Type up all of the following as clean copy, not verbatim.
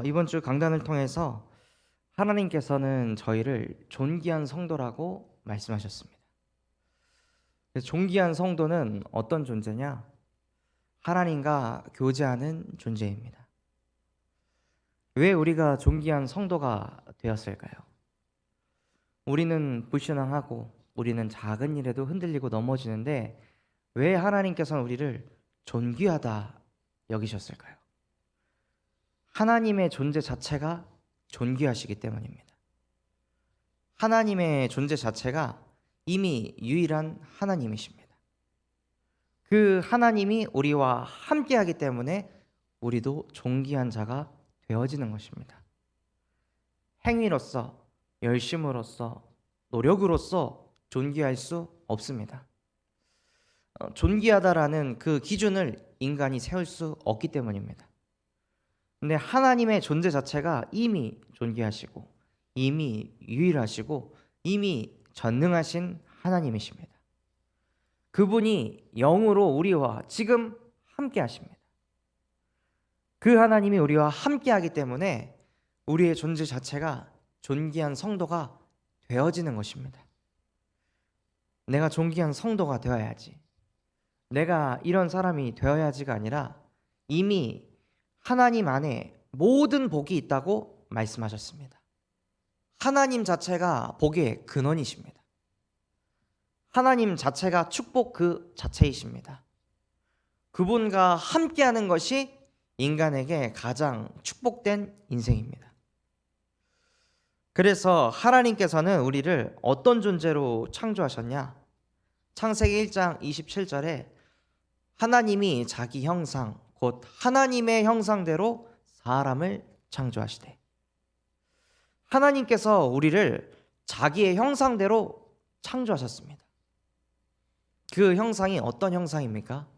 이번 주 강단을 통해서 하나님께서는 저희를 존귀한 성도라고 말씀하셨습니다. 그래서 존귀한 성도는 어떤 존재냐? 하나님과 교제하는 존재입니다. 왜 우리가 존귀한 성도가 되었을까요? 우리는 불신앙하고 우리는 작은 일에도 흔들리고 넘어지는데 왜 하나님께서는 우리를 존귀하다 여기셨을까요? 하나님의 존재 자체가 존귀하시기 때문입니다. 하나님의 존재 자체가 이미 유일한 하나님이십니다. 그 하나님이 우리와 함께하기 때문에 우리도 존귀한 자가 되어지는 것입니다. 행위로서, 열심으로써, 노력으로서 존귀할 수 없습니다. 존귀하다라는 그 기준을 인간이 세울 수 없기 때문입니다. 근데 하나님의 존재 자체가 이미 존귀하시고 이미 유일하시고 이미 전능하신 하나님이십니다. 그분이 영으로 우리와 지금 함께 하십니다. 그 하나님이 우리와 함께 하기 때문에 우리의 존재 자체가 존귀한 성도가 되어지는 것입니다. 내가 존귀한 성도가 되어야지, 내가 이런 사람이 되어야지가 아니라 이미 하나님 안에 모든 복이 있다고 말씀하셨습니다. 하나님 자체가 복의 근원이십니다. 하나님 자체가 축복 그 자체이십니다. 그분과 함께하는 것이 인간에게 가장 축복된 인생입니다. 그래서 하나님께서는 우리를 어떤 존재로 창조하셨냐? 창세기 1장 27절에 하나님이 자기 형상 곧 하나님의 형상대로 사람을 창조하시되, 하나님께서 우리를 자기의 형상대로 창조하셨습니다. 그 형상이 어떤 형상입니까?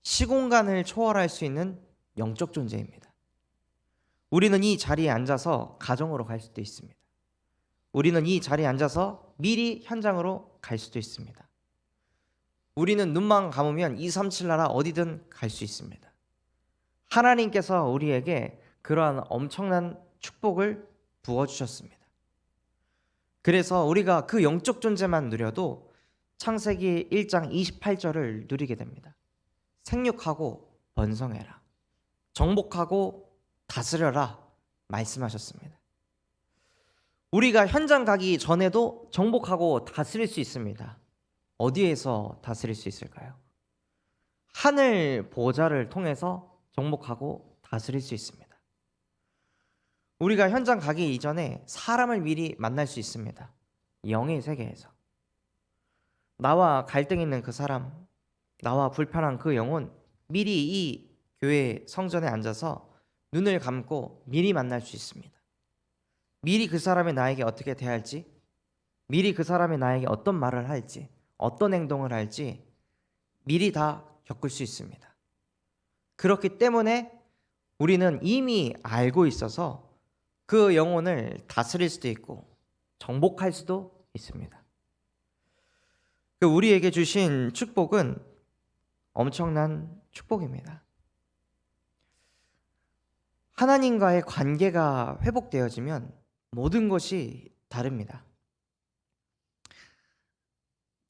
시공간을 초월할 수 있는 영적 존재입니다. 우리는 이 자리에 앉아서 가정으로 갈 수도 있습니다. 우리는 이 자리에 앉아서 미리 현장으로 갈 수도 있습니다. 우리는 눈만 감으면 237 나라 어디든 갈 수 있습니다. 하나님께서 우리에게 그러한 엄청난 축복을 부어주셨습니다. 그래서 우리가 그 영적 존재만 누려도 창세기 1장 28절을 누리게 됩니다. 생육하고 번성해라, 정복하고 다스려라 말씀하셨습니다. 우리가 현장 가기 전에도 정복하고 다스릴 수 있습니다. 어디에서 다스릴 수 있을까요? 하늘 보좌를 통해서 정복하고 다스릴 수 있습니다. 우리가 현장 가기 이전에 사람을 미리 만날 수 있습니다. 영의 세계에서 나와 갈등 있는 그 사람, 나와 불편한 그 영혼, 미리 이 교회 성전에 앉아서 눈을 감고 미리 만날 수 있습니다. 미리 그 사람이 나에게 어떻게 대할지, 미리 그 사람이 나에게 어떤 말을 할지, 어떤 행동을 할지 미리 다 겪을 수 있습니다. 그렇기 때문에 우리는 이미 알고 있어서 그 영혼을 다스릴 수도 있고 정복할 수도 있습니다. 우리에게 주신 축복은 엄청난 축복입니다. 하나님과의 관계가 회복되어지면 모든 것이 다릅니다.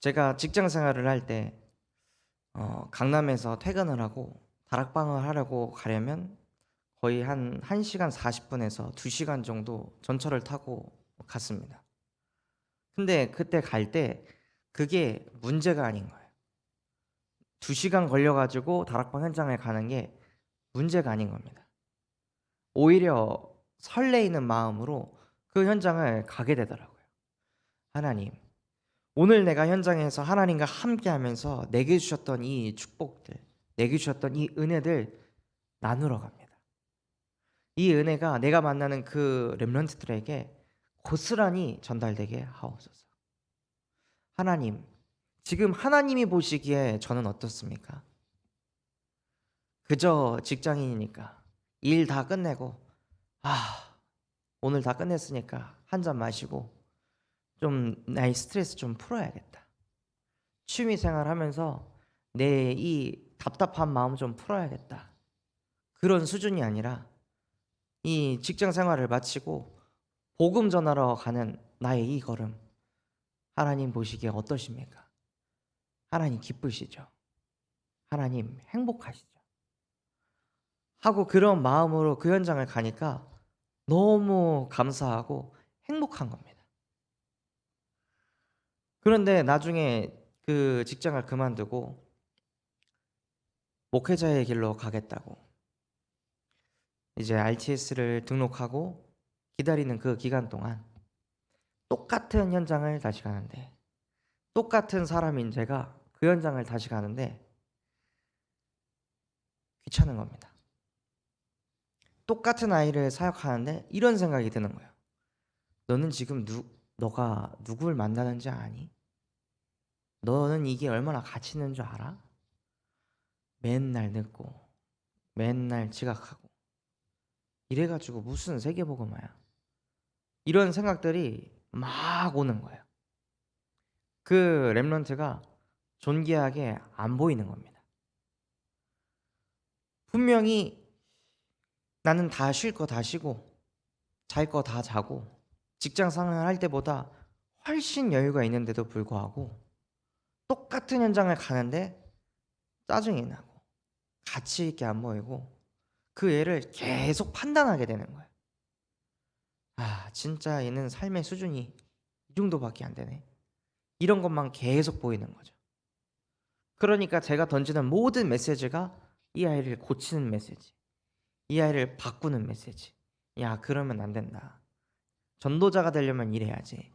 제가 직장 생활을 할 때 강남에서 퇴근을 하고 다락방을 하려고 가려면 거의 한 1시간 40분에서 2시간 정도 전철을 타고 갔습니다. 근데 그때 갈 때 그게 문제가 아닌 거예요. 2시간 걸려가지고 다락방 현장을 가는 게 문제가 아닌 겁니다. 오히려 설레이는 마음으로 그 현장을 가게 되더라고요. 하나님, 오늘 내가 현장에서 하나님과 함께 하면서 내게 주셨던 이 축복들, 내게 주셨던 이 은혜들 나누러 갑니다. 이 은혜가 내가 만나는 그 렘넌트들에게 고스란히 전달되게 하옵소서. 하나님, 지금 하나님이 보시기에 저는 어떻습니까? 그저 직장인이니까 일 다 끝내고 오늘 다 끝냈으니까 한 잔 마시고 좀 나의 스트레스 좀 풀어야겠다. 취미 생활하면서 내 이 답답한 마음 좀 풀어야겠다. 그런 수준이 아니라 이 직장 생활을 마치고 복음 전하러 가는 나의 이 걸음, 하나님 보시기에 어떠십니까? 하나님 기쁘시죠? 하나님 행복하시죠? 하고 그런 마음으로 그 현장을 가니까 너무 감사하고 행복한 겁니다. 그런데 나중에 그 직장을 그만두고 목회자의 길로 가겠다고 이제 RTS를 등록하고 기다리는 그 기간 동안 똑같은 현장을 다시 가는데, 똑같은 사람인 제가 그 현장을 다시 가는데 귀찮은 겁니다. 똑같은 아이를 사역하는데 이런 생각이 드는 거예요. 너는 지금 너가 누굴 만나는지 아니? 너는 이게 얼마나 가치 있는 줄 알아? 맨날 늦고 맨날 지각하고 이래가지고 무슨 세계복음화야? 이런 생각들이 막 오는 거예요. 그 렘넌트가 존귀하게 안 보이는 겁니다. 분명히 나는 다 쉴 거 다 쉬고 잘 거 다 자고 직장 생활할 때보다 훨씬 여유가 있는데도 불구하고 똑같은 현장을 가는데 짜증이 나고 가치 있게 안 보이고 그 애를 계속 판단하게 되는 거예요. 아, 진짜 얘는 삶의 수준이 이 정도밖에 안 되네. 이런 것만 계속 보이는 거죠. 그러니까 제가 던지는 모든 메시지가 이 아이를 고치는 메시지, 이 아이를 바꾸는 메시지. 야, 그러면 안 된다. 전도자가 되려면 이래야지.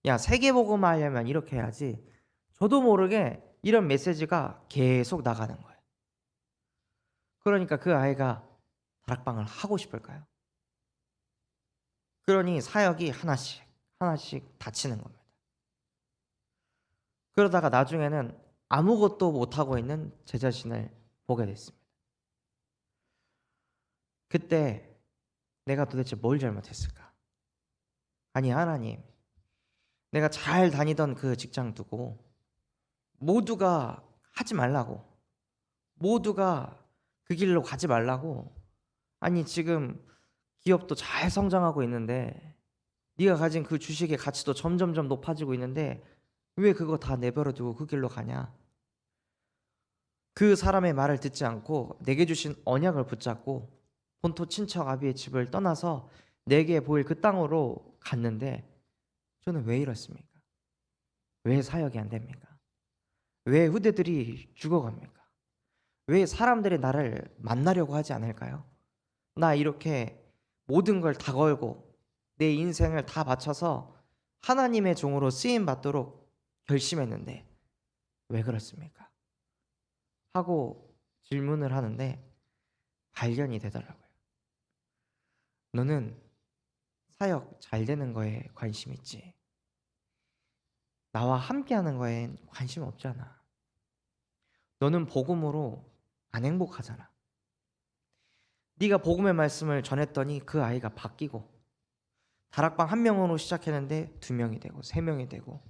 야, 세계복음화 하려면 이렇게 해야지. 저도 모르게 이런 메시지가 계속 나가는 거예요. 그러니까 그 아이가 다락방을 하고 싶을까요? 그러니 사역이 하나씩 하나씩 닫히는 겁니다. 그러다가 나중에는 아무것도 못하고 있는 제 자신을 보게 됐습니다. 그때 내가 도대체 뭘 잘못했을까? 아니, 하나님, 내가 잘 다니던 그 직장 두고 모두가 하지 말라고, 모두가 그 길로 가지 말라고. 아니, 지금 기업도 잘 성장하고 있는데 네가 가진 그 주식의 가치도 점점점 높아지고 있는데 왜 그거 다 내버려 두고 그 길로 가냐? 그 사람의 말을 듣지 않고 내게 주신 언약을 붙잡고 본토 친척 아비의 집을 떠나서 내게 보일 그 땅으로 갔는데 저는 왜 이렇습니까? 왜 사역이 안 됩니까? 왜 후대들이 죽어갑니까? 왜 사람들이 나를 만나려고 하지 않을까요? 나 이렇게 모든 걸 다 걸고 내 인생을 다 바쳐서 하나님의 종으로 쓰임 받도록 결심했는데 왜 그렇습니까? 하고 질문을 하는데 발견이 되더라고요. 너는 사역 잘 되는 거에 관심 있지. 나와 함께 하는 거엔 관심 없잖아. 너는 복음으로 안 행복하잖아. 네가 복음의 말씀을 전했더니 그 아이가 바뀌고 다락방 한 명으로 시작했는데 2명이 되고 3명이 되고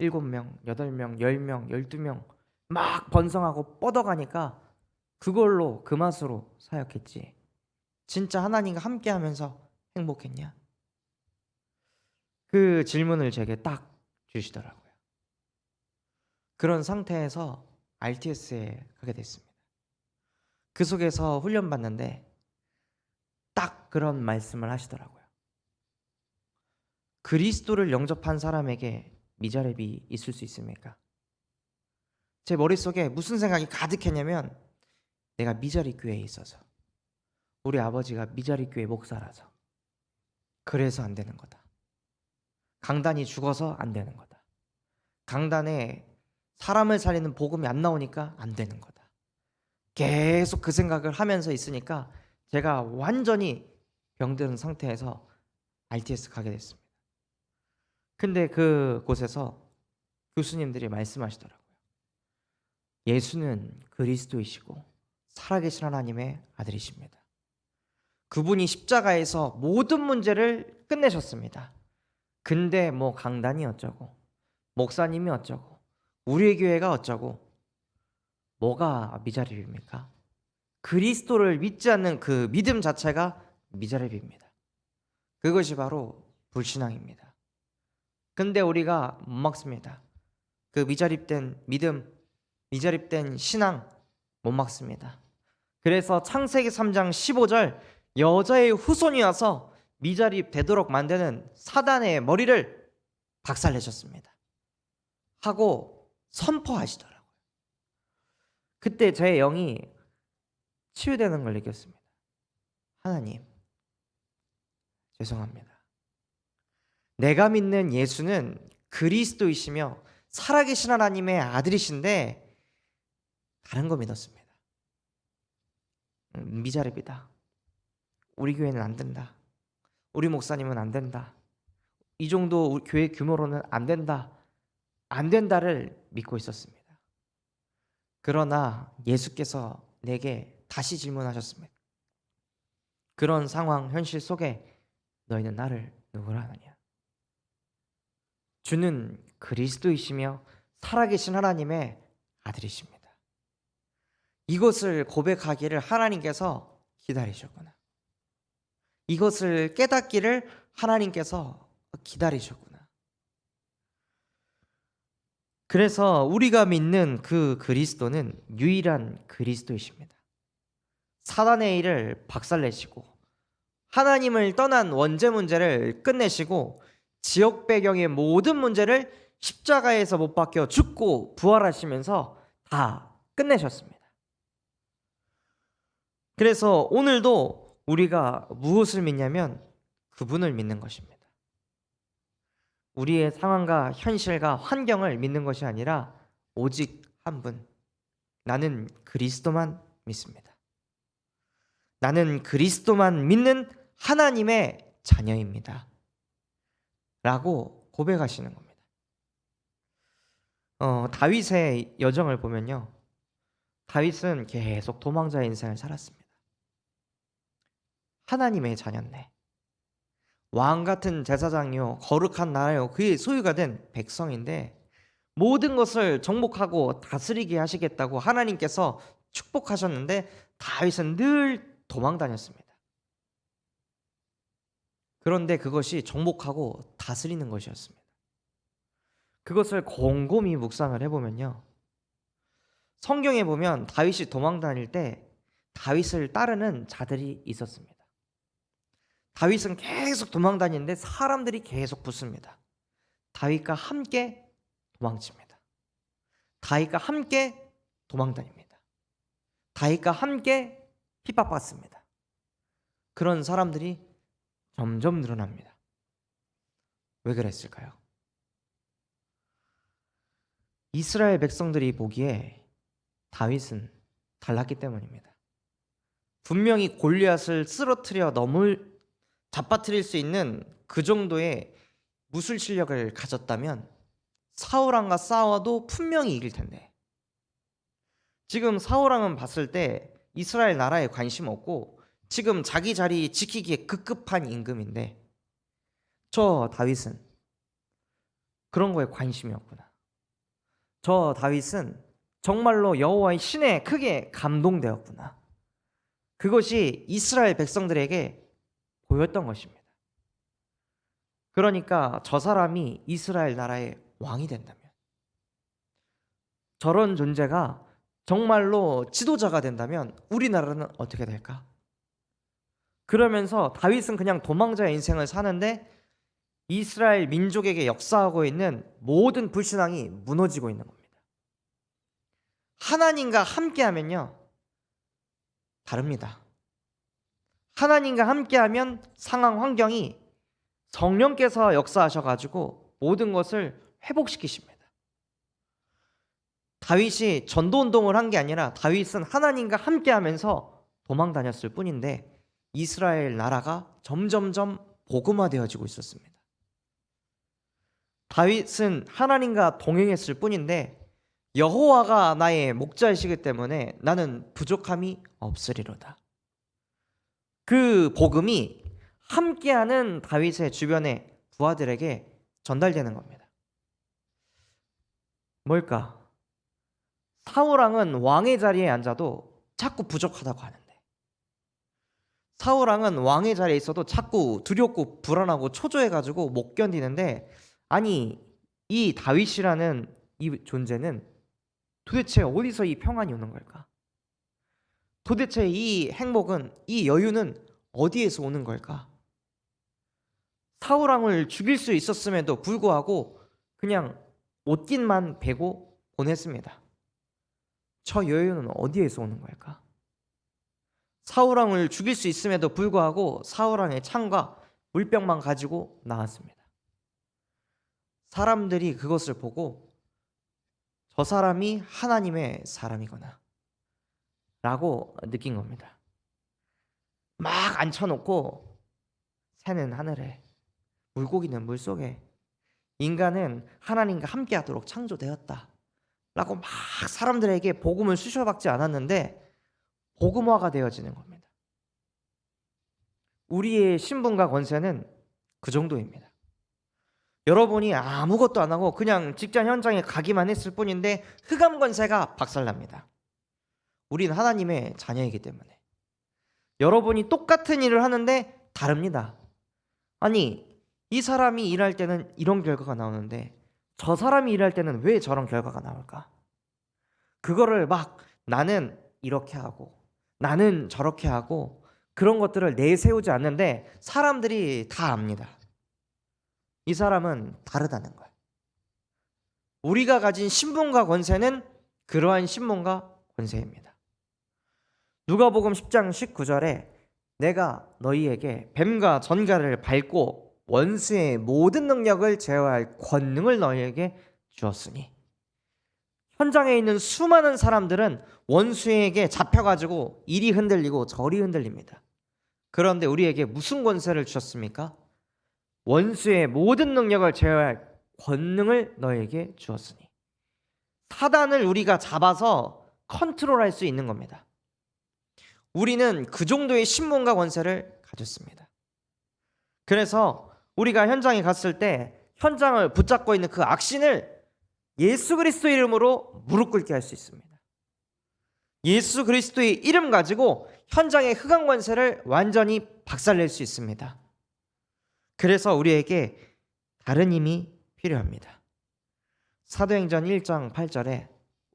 7명, 8명, 10명, 12명 막 번성하고 뻗어가니까 그걸로 그 맛으로 사역했지. 진짜 하나님과 함께하면서 행복했냐? 그 질문을 제게 딱 주시더라고요. 그런 상태에서 RTS에 가게 됐습니다. 그 속에서 훈련받는데 딱 그런 말씀을 하시더라고요. 그리스도를 영접한 사람에게 미자립이 있을 수 있습니까? 제 머릿속에 무슨 생각이 가득했냐면 내가 미자립 교회에 있어서 우리 아버지가 미자립 교회 목사라서 그래서 안 되는 거다. 강단이 죽어서 안 되는 거다. 강단에 사람을 살리는 복음이 안 나오니까 안 되는 거다. 계속 그 생각을 하면서 있으니까 제가 완전히 병든 상태에서 RTS 가게 됐습니다. 근데 그곳에서 교수님들이 말씀하시더라고요. 예수는 그리스도이시고 살아계신 하나님의 아들이십니다. 그분이 십자가에서 모든 문제를 끝내셨습니다. 근데 뭐 강단이 어쩌고 목사님이 어쩌고 우리의 교회가 어쩌고 뭐가 미자립입니까? 그리스도를 믿지 않는 그 믿음 자체가 미자립입니다. 그것이 바로 불신앙입니다. 근데 우리가 못 막습니다. 그 미자립된 믿음, 미자립된 신앙 못 막습니다. 그래서 창세기 3장 15절 여자의 후손이 와서 미자립 되도록 만드는 사단의 머리를 박살내셨습니다. 하고 선포하시더라고요. 그때 제 영이 치유되는 걸 느꼈습니다. 하나님, 죄송합니다. 내가 믿는 예수는 그리스도이시며 살아계신 하나님의 아들이신데 다른 거 믿었습니다. 미자립이다. 우리 교회는 안 된다. 우리 목사님은 안 된다. 이 정도 교회 규모로는 안 된다. 안 된다를 믿고 있었습니다. 그러나 예수께서 내게 다시 질문하셨습니다. 그런 상황, 현실 속에 너희는 나를 누구라 하느냐? 주는 그리스도이시며 살아계신 하나님의 아들이십니다. 이것을 고백하기를 하나님께서 기다리셨구나. 이것을 깨닫기를 하나님께서 기다리셨구나. 그래서 우리가 믿는 그 그리스도는 유일한 그리스도이십니다. 사단의 일을 박살내시고 하나님을 떠난 원죄 문제를 끝내시고 지역 배경의 모든 문제를 십자가에서 못 박혀 죽고 부활하시면서 다 끝내셨습니다. 그래서 오늘도 우리가 무엇을 믿냐면 그분을 믿는 것입니다. 우리의 상황과 현실과 환경을 믿는 것이 아니라 오직 한 분, 나는 그리스도만 믿습니다. 나는 그리스도만 믿는 하나님의 자녀입니다. 라고 고백하시는 겁니다. 다윗의 여정을 보면요, 다윗은 계속 도망자의 인생을 살았습니다. 하나님의 자녀인데 왕 같은 제사장이요, 거룩한 나라요, 그의 소유가 된 백성인데 모든 것을 정복하고 다스리게 하시겠다고 하나님께서 축복하셨는데 다윗은 늘 도망 다녔습니다. 그런데 그것이 정복하고 다스리는 것이었습니다. 그것을 곰곰이 묵상을 해보면요, 성경에 보면 다윗이 도망 다닐 때 다윗을 따르는 자들이 있었습니다. 다윗은 계속 도망 다니는데 사람들이 계속 붙습니다. 다윗과 함께 도망칩니다. 다윗과 함께 도망 다닙니다. 다윗과 함께 핍박받습니다. 그런 사람들이 점점 늘어납니다. 왜 그랬을까요? 이스라엘 백성들이 보기에 다윗은 달랐기 때문입니다. 분명히 골리앗을 쓰러뜨려 잡아뜨릴 수 있는 그 정도의 무술 실력을 가졌다면 사울왕과 싸워도 분명히 이길 텐데, 지금 사울왕은 봤을 때 이스라엘 나라에 관심 없고 지금 자기 자리 지키기에 급급한 임금인데 저 다윗은 그런 거에 관심이 없구나. 저 다윗은 정말로 여호와의 신에 크게 감동되었구나. 그것이 이스라엘 백성들에게 보였던 것입니다. 그러니까 저 사람이 이스라엘 나라의 왕이 된다면, 저런 존재가 정말로 지도자가 된다면 우리나라는 어떻게 될까? 그러면서 다윗은 그냥 도망자의 인생을 사는데 이스라엘 민족에게 역사하고 있는 모든 불신앙이 무너지고 있는 겁니다. 하나님과 함께하면요, 다릅니다. 하나님과 함께하면 상황 환경이 성령께서 역사하셔가지고 모든 것을 회복시키십니다. 다윗이 전도운동을 한 게 아니라 다윗은 하나님과 함께하면서 도망 다녔을 뿐인데 이스라엘 나라가 점점점 복음화되어지고 있었습니다. 다윗은 하나님과 동행했을 뿐인데 여호와가 나의 목자이시기 때문에 나는 부족함이 없으리로다. 그 복음이 함께하는 다윗의 주변의 부하들에게 전달되는 겁니다. 뭘까? 사울왕은 왕의 자리에 앉아도 자꾸 부족하다고 하는데 사울 왕은 왕의 자리에 있어도 자꾸 두렵고 불안하고 초조해가지고 못 견디는데, 아니 이 다윗이라는 이 존재는 도대체 어디서 이 평안이 오는 걸까? 도대체 이 행복은, 이 여유는 어디에서 오는 걸까? 사울왕을 죽일 수 있었음에도 불구하고 그냥 옷깃만 베고 보냈습니다. 저 여유는 어디에서 오는 걸까? 사울왕을 죽일 수 있음에도 불구하고 사울왕의 창과 물병만 가지고 나왔습니다. 사람들이 그것을 보고 저 사람이 하나님의 사람이구나 라고 느낀 겁니다. 막 앉혀놓고 새는 하늘에, 물고기는 물속에, 인간은 하나님과 함께하도록 창조되었다 라고 막 사람들에게 복음을 수셔박지 않았는데 복음화가 되어지는 겁니다. 우리의 신분과 권세는 그 정도입니다. 여러분이 아무것도 안 하고 그냥 직장 현장에 가기만 했을 뿐인데 흑암 권세가 박살납니다. 우린 하나님의 자녀이기 때문에. 여러분이 똑같은 일을 하는데 다릅니다. 아니, 이 사람이 일할 때는 이런 결과가 나오는데 저 사람이 일할 때는 왜 저런 결과가 나올까? 그거를 막 나는 이렇게 하고 나는 저렇게 하고 그런 것들을 내세우지 않는데 사람들이 다 압니다. 이 사람은 다르다는 거예요. 우리가 가진 신분과 권세는 그러한 신분과 권세입니다. 누가복음 10장 19절에 내가 너희에게 뱀과 전갈을 밟고 원수의 모든 능력을 제어할 권능을 너희에게 주었으니, 현장에 있는 수많은 사람들은 원수에게 잡혀가지고 이리 흔들리고 저리 흔들립니다. 그런데 우리에게 무슨 권세를 주셨습니까? 원수의 모든 능력을 제어할 권능을 너에게 주었으니, 사단을 우리가 잡아서 컨트롤할 수 있는 겁니다. 우리는 그 정도의 신분과 권세를 가졌습니다. 그래서 우리가 현장에 갔을 때 현장을 붙잡고 있는 그 악신을 예수 그리스도의 이름으로 무릎 꿇게 할 수 있습니다. 예수 그리스도의 이름 가지고 현장의 흑암 권세를 완전히 박살낼 수 있습니다. 그래서 우리에게 다른 힘이 필요합니다. 사도행전 1장 8절에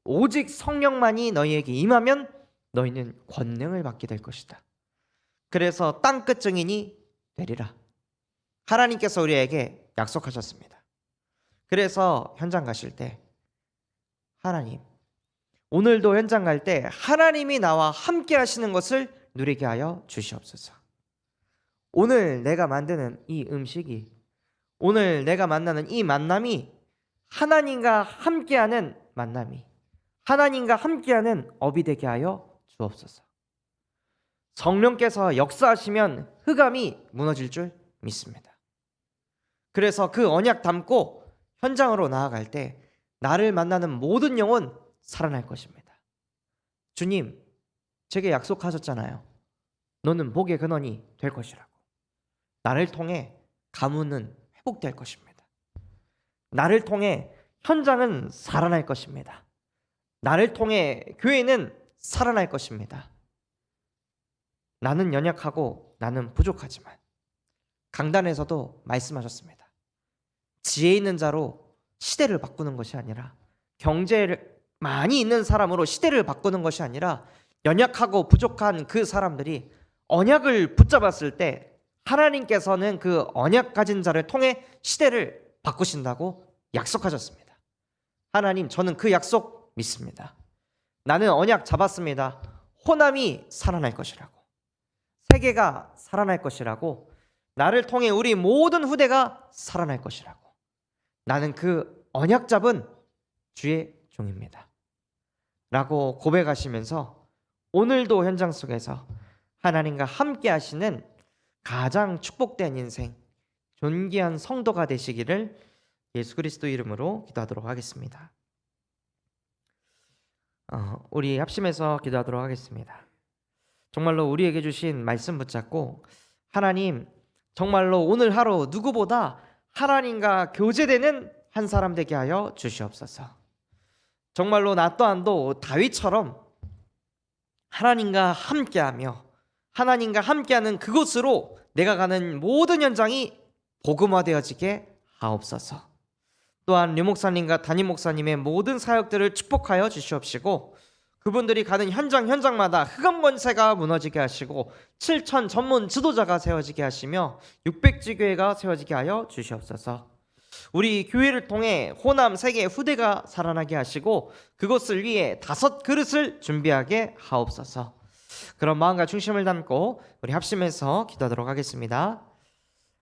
오직 성령만이 너희에게 임하면 너희는 권능을 받게 될 것이다. 그래서 땅끝 증인이 되리라. 하나님께서 우리에게 약속하셨습니다. 그래서 현장 가실 때 하나님, 오늘도 현장 갈 때 하나님이 나와 함께 하시는 것을 누리게 하여 주시옵소서. 오늘 내가 만드는 이 음식이, 오늘 내가 만나는 이 만남이 하나님과 함께하는 만남이, 하나님과 함께하는 업이 되게 하여 주옵소서. 성령께서 역사하시면 흑암이 무너질 줄 믿습니다. 그래서 그 언약 담고 현장으로 나아갈 때 나를 만나는 모든 영혼 살아날 것입니다. 주님, 제게 약속하셨잖아요. 너는 복의 근원이 될 것이라고. 나를 통해 가문은 회복될 것입니다. 나를 통해 현장은 살아날 것입니다. 나를 통해 교회는 살아날 것입니다. 나는 연약하고 나는 부족하지만 강단에서도 말씀하셨습니다. 지혜 있는 자로 시대를 바꾸는 것이 아니라, 경제를 많이 있는 사람으로 시대를 바꾸는 것이 아니라, 연약하고 부족한 그 사람들이 언약을 붙잡았을 때 하나님께서는 그 언약 가진 자를 통해 시대를 바꾸신다고 약속하셨습니다. 하나님, 저는 그 약속 믿습니다. 나는 언약 잡았습니다. 호남이 살아날 것이라고, 세계가 살아날 것이라고, 나를 통해 우리 모든 후대가 살아날 것이라고. 나는 그 언약 잡은 주의 종입니다 라고 고백하시면서 오늘도 현장 속에서 하나님과 함께 하시는 가장 축복된 인생, 존귀한 성도가 되시기를 예수 그리스도 이름으로 기도하도록 하겠습니다. 우리 합심해서 기도하도록 하겠습니다. 정말로 우리에게 주신 말씀 붙잡고, 하나님, 정말로 오늘 하루 누구보다 하나님과 교제되는 한 사람 되게 하여 주시옵소서. 정말로 나 또한도 다윗처럼 하나님과 함께하며 하나님과 함께하는 그곳으로 내가 가는 모든 현장이 복음화되어지게 하옵소서. 또한 류 목사님과 담임 목사님의 모든 사역들을 축복하여 주시옵시고 그분들이 가는 현장마다 흑암 권세가 무너지게 하시고 7천 전문 지도자가 세워지게 하시며 600지교회가 세워지게 하여 주시옵소서. 우리 교회를 통해 호남 세계 후대가 살아나게 하시고 그것을 위해 5그릇을 준비하게 하옵소서. 그런 마음과 중심을 담고 우리 합심해서 기도하도록 하겠습니다.